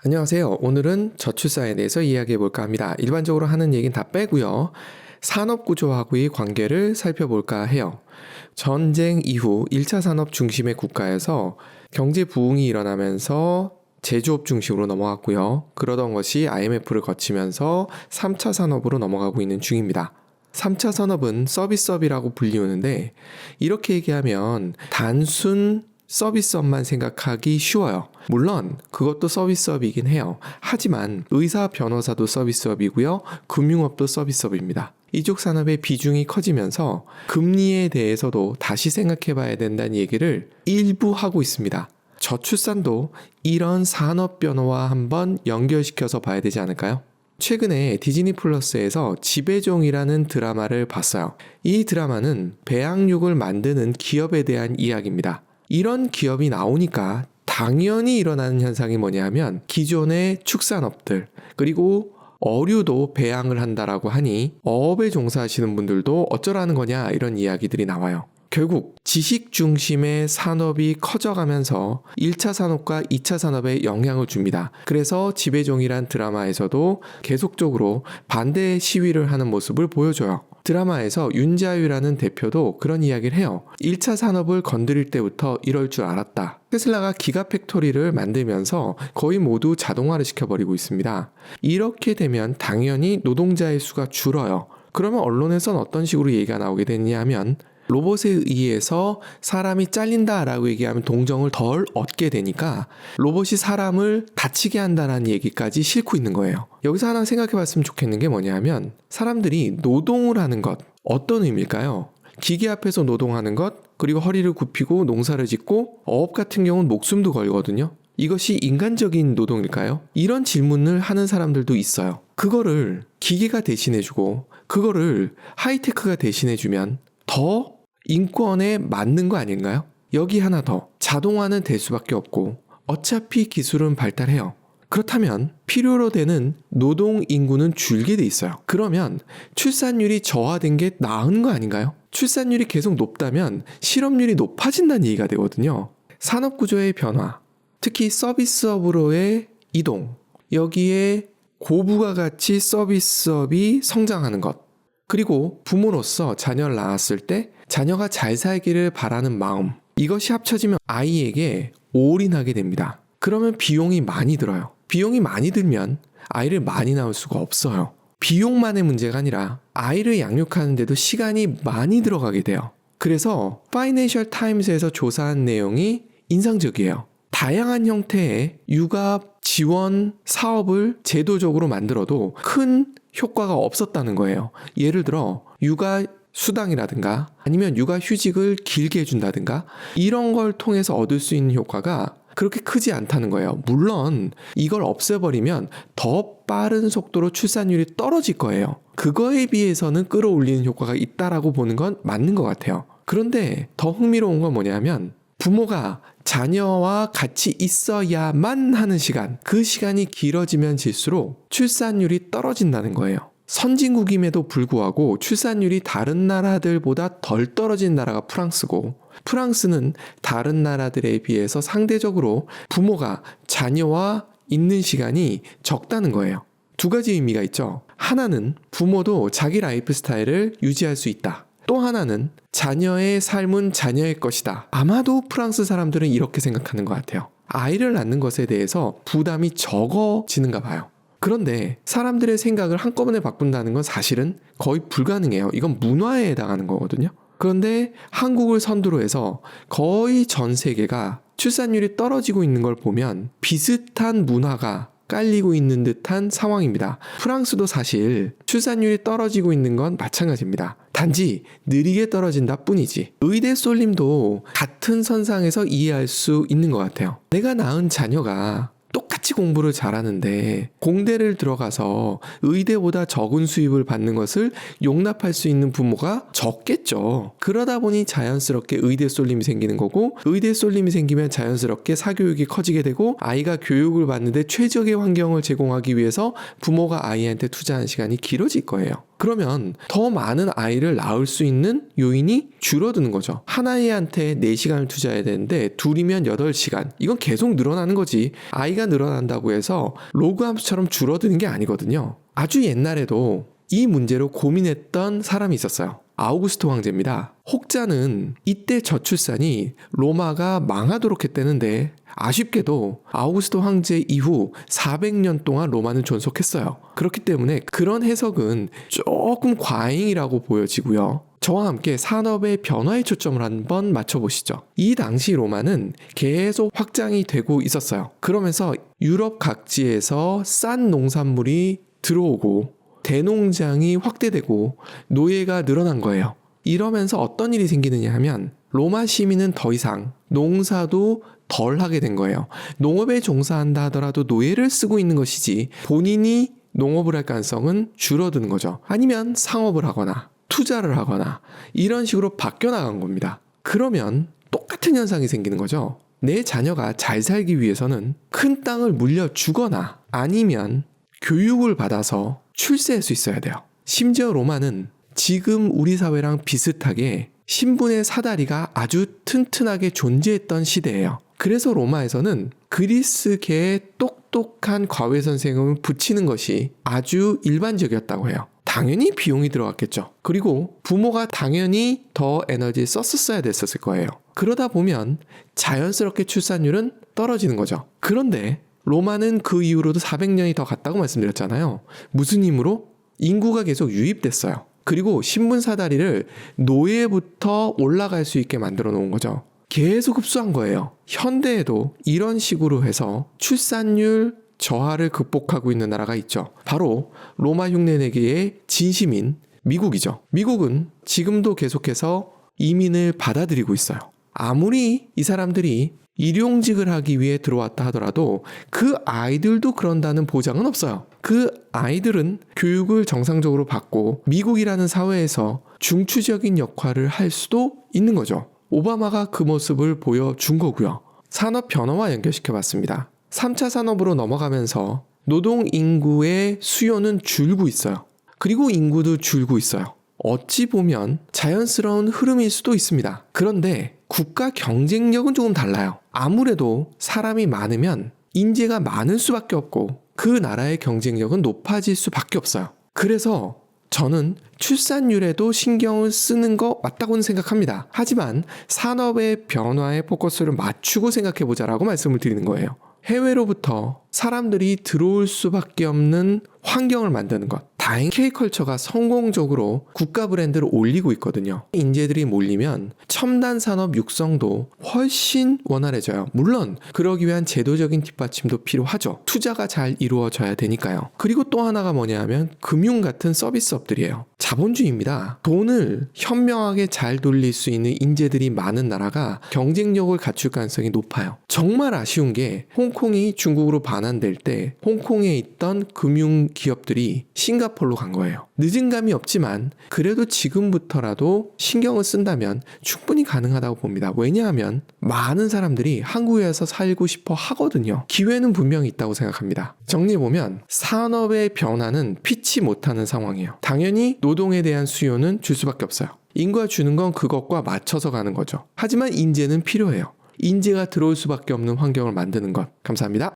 안녕하세요. 오늘은 저출산에 대해서 이야기해 볼까 합니다. 일반적으로 하는 얘기는 다 빼고요. 산업구조하고의 관계를 살펴볼까 해요. 전쟁 이후 1차 산업 중심의 국가에서 경제 부흥이 일어나면서 제조업 중심으로 넘어갔고요. 그러던 것이 IMF를 거치면서 3차 산업으로 넘어가고 있는 중입니다. 3차 산업은 서비스업이라고 불리우는데 이렇게 얘기하면 단순 서비스업만 생각하기 쉬워요. 물론 그것도 서비스업이긴 해요. 하지만 의사, 변호사도 서비스업이고요. 금융업도 서비스업입니다. 이쪽 산업의 비중이 커지면서 금리에 대해서도 다시 생각해 봐야 된다는 얘기를 일부 하고 있습니다. 저출산도 이런 산업 변화와 한번 연결시켜서 봐야 되지 않을까요? 최근에 디즈니 플러스에서 지배종이라는 드라마를 봤어요. 이 드라마는 배양육을 만드는 기업에 대한 이야기입니다. 이런 기업이 나오니까 당연히 일어나는 현상이 뭐냐면 기존의 축산업들 그리고 어류도 배양을 한다라고 하니 어업에 종사하시는 분들도 어쩌라는 거냐 이런 이야기들이 나와요. 결국 지식 중심의 산업이 커져가면서 1차 산업과 2차 산업에 영향을 줍니다. 그래서 지배종이란 드라마에서도 계속적으로 반대 시위를 하는 모습을 보여줘요. 드라마에서 윤자유라는 대표도 그런 이야기를 해요. 1차 산업을 건드릴 때부터 이럴 줄 알았다. 테슬라가 기가팩토리를 만들면서 거의 모두 자동화를 시켜버리고 있습니다. 이렇게 되면 당연히 노동자의 수가 줄어요. 그러면 언론에선 어떤 식으로 얘기가 나오게 되느냐 하면 로봇에 의해서 사람이 잘린다라고 얘기하면 동정을 덜 얻게 되니까 로봇이 사람을 다치게 한다는 얘기까지 싣고 있는 거예요. 여기서 하나 생각해 봤으면 좋겠는 게 뭐냐면 사람들이 노동을 하는 것 어떤 의미일까요? 기계 앞에서 노동하는 것 그리고 허리를 굽히고 농사를 짓고 어업 같은 경우는 목숨도 걸거든요. 이것이 인간적인 노동일까요? 이런 질문을 하는 사람들도 있어요. 그거를 기계가 대신해주고 그거를 하이테크가 대신해주면 더 인권에 맞는 거 아닌가요? 여기 하나 더. 자동화는 될 수밖에 없고 어차피 기술은 발달해요. 그렇다면 필요로 되는 노동 인구는 줄게 돼 있어요. 그러면 출산율이 저하된 게 나은 거 아닌가요? 출산율이 계속 높다면 실업률이 높아진다는 얘기가 되거든요. 산업구조의 변화, 특히 서비스업으로의 이동, 여기에 고부가가치 서비스업이 성장하는 것, 그리고 부모로서 자녀를 낳았을 때 자녀가 잘 살기를 바라는 마음, 이것이 합쳐지면 아이에게 올인하게 됩니다. 그러면 비용이 많이 들어요. 비용이 많이 들면 아이를 많이 낳을 수가 없어요. 비용만의 문제가 아니라 아이를 양육하는데도 시간이 많이 들어가게 돼요. 그래서 파이낸셜 타임스에서 조사한 내용이 인상적이에요. 다양한 형태의 육아 지원 사업을 제도적으로 만들어도 큰 효과가 없었다는 거예요. 예를 들어 육아 수당이라든가 아니면 육아 휴직을 길게 해준다든가 이런 걸 통해서 얻을 수 있는 효과가 그렇게 크지 않다는 거예요. 물론 이걸 없애버리면 더 빠른 속도로 출산율이 떨어질 거예요. 그거에 비해서는 끌어올리는 효과가 있다라고 보는 건 맞는 것 같아요. 그런데 더 흥미로운 건 뭐냐면 부모가 자녀와 같이 있어야만 하는 시간, 그 시간이 길어지면 질수록 출산율이 떨어진다는 거예요. 선진국임에도 불구하고 출산율이 다른 나라들보다 덜 떨어진 나라가 프랑스고 프랑스는 다른 나라들에 비해서 상대적으로 부모가 자녀와 있는 시간이 적다는 거예요. 두 가지 의미가 있죠. 하나는 부모도 자기 라이프 스타일을 유지할 수 있다. 또 하나는 자녀의 삶은 자녀의 것이다. 아마도 프랑스 사람들은 이렇게 생각하는 것 같아요. 아이를 낳는 것에 대해서 부담이 적어지는가 봐요. 그런데 사람들의 생각을 한꺼번에 바꾼다는 건 사실은 거의 불가능해요. 이건 문화에 해당하는 거거든요. 그런데 한국을 선두로 해서 거의 전 세계가 출산율이 떨어지고 있는 걸 보면 비슷한 문화가 깔리고 있는 듯한 상황입니다. 프랑스도 사실 출산율이 떨어지고 있는 건 마찬가지입니다. 단지 느리게 떨어진다 뿐이지. 의대 쏠림도 같은 선상에서 이해할 수 있는 것 같아요. 내가 낳은 자녀가 똑같이 공부를 잘하는데 공대를 들어가서 의대보다 적은 수입을 받는 것을 용납할 수 있는 부모가 적겠죠. 그러다 보니 자연스럽게 의대 쏠림이 생기는 거고 의대 쏠림이 생기면 자연스럽게 사교육이 커지게 되고 아이가 교육을 받는데 최적의 환경을 제공하기 위해서 부모가 아이한테 투자하는 시간이 길어질 거예요. 그러면 더 많은 아이를 낳을 수 있는 요인이 줄어드는 거죠. 한 아이한테 4시간을 투자해야 되는데 둘이면 8시간. 이건 계속 늘어나는 거지. 아이가 늘어난다고 해서 로그 함수처럼 줄어드는 게 아니거든요. 아주 옛날에도 이 문제로 고민했던 사람이 있었어요. 아우구스트 황제입니다. 혹자는 이때 저출산이 로마가 망하도록 했다는데 아쉽게도 아우구스트 황제 이후 400년 동안 로마는 존속했어요. 그렇기 때문에 그런 해석은 조금 과잉이라고 보여지고요. 저와 함께 산업의 변화에 초점을 한번 맞춰보시죠. 이 당시 로마는 계속 확장이 되고 있었어요. 그러면서 유럽 각지에서 싼 농산물이 들어오고 대농장이 확대되고 노예가 늘어난 거예요. 이러면서 어떤 일이 생기느냐 하면 로마 시민은 더 이상 농사도 덜 하게 된 거예요. 농업에 종사한다 하더라도 노예를 쓰고 있는 것이지 본인이 농업을 할 가능성은 줄어드는 거죠. 아니면 상업을 하거나 투자를 하거나 이런 식으로 바뀌어 나간 겁니다. 그러면 똑같은 현상이 생기는 거죠. 내 자녀가 잘 살기 위해서는 큰 땅을 물려주거나 아니면 교육을 받아서 출세할 수 있어야 돼요. 심지어 로마는 지금 우리 사회랑 비슷하게 신분의 사다리가 아주 튼튼하게 존재했던 시대예요. 그래서 로마에서는 그리스계의 똑똑한 과외 선생을 붙이는 것이 아주 일반적이었다고 해요. 당연히 비용이 들어갔겠죠. 그리고 부모가 당연히 더 에너지를 썼어야 됐었을 거예요. 그러다 보면 자연스럽게 출산율은 떨어지는 거죠. 그런데 로마는 그 이후로도 400년이 더 갔다고 말씀드렸잖아요. 무슨 힘으로? 인구가 계속 유입됐어요. 그리고 신분 사다리를 노예부터 올라갈 수 있게 만들어 놓은 거죠. 계속 흡수한 거예요. 현대에도 이런 식으로 해서 출산율 저하를 극복하고 있는 나라가 있죠. 바로 로마 흉내내기의 진심인 미국이죠. 미국은 지금도 계속해서 이민을 받아들이고 있어요. 아무리 이 사람들이 일용직을 하기 위해 들어왔다 하더라도 그 아이들도 그런다는 보장은 없어요. 그 아이들은 교육을 정상적으로 받고 미국이라는 사회에서 중추적인 역할을 할 수도 있는 거죠. 오바마가 그 모습을 보여준 거고요. 산업 변화와 연결시켜봤습니다. 3차 산업으로 넘어가면서 노동 인구의 수요는 줄고 있어요. 그리고 인구도 줄고 있어요. 어찌 보면 자연스러운 흐름일 수도 있습니다. 그런데 국가 경쟁력은 조금 달라요. 아무래도 사람이 많으면 인재가 많을 수밖에 없고 그 나라의 경쟁력은 높아질 수밖에 없어요. 그래서 저는 출산율에도 신경을 쓰는 거 맞다고는 생각합니다. 하지만 산업의 변화에 포커스를 맞추고 생각해보자라고 말씀을 드리는 거예요. 해외로부터 사람들이 들어올 수밖에 없는 환경을 만드는 것. 다행히 K컬처가 성공적으로 국가 브랜드를 올리고 있거든요. 인재들이 몰리면 첨단 산업 육성도 훨씬 원활해져요. 물론 그러기 위한 제도적인 뒷받침도 필요하죠. 투자가 잘 이루어져야 되니까요. 그리고 또 하나가 뭐냐 하면 금융 같은 서비스업들이에요. 자본주의입니다. 돈을 현명하게 잘 돌릴 수 있는 인재들이 많은 나라가 경쟁력을 갖출 가능성이 높아요. 정말 아쉬운 게 홍콩이 중국으로 반환될 때 홍콩에 있던 금융 기업들이 싱가포르로 간 거예요. 늦은 감이 없지만 그래도 지금부터라도 신경을 쓴다면 충분히 가능하다고 봅니다. 왜냐하면 많은 사람들이 한국에 와서 살고 싶어 하거든요. 기회는 분명히 있다고 생각합니다. 정리해보면 산업의 변화는 피치 못하는 상황이에요. 당연히 노동에 대한 수요는 줄 수밖에 없어요. 인구가 주는 건 그것과 맞춰서 가는 거죠. 하지만 인재는 필요해요. 인재가 들어올 수밖에 없는 환경을 만드는 것. 감사합니다.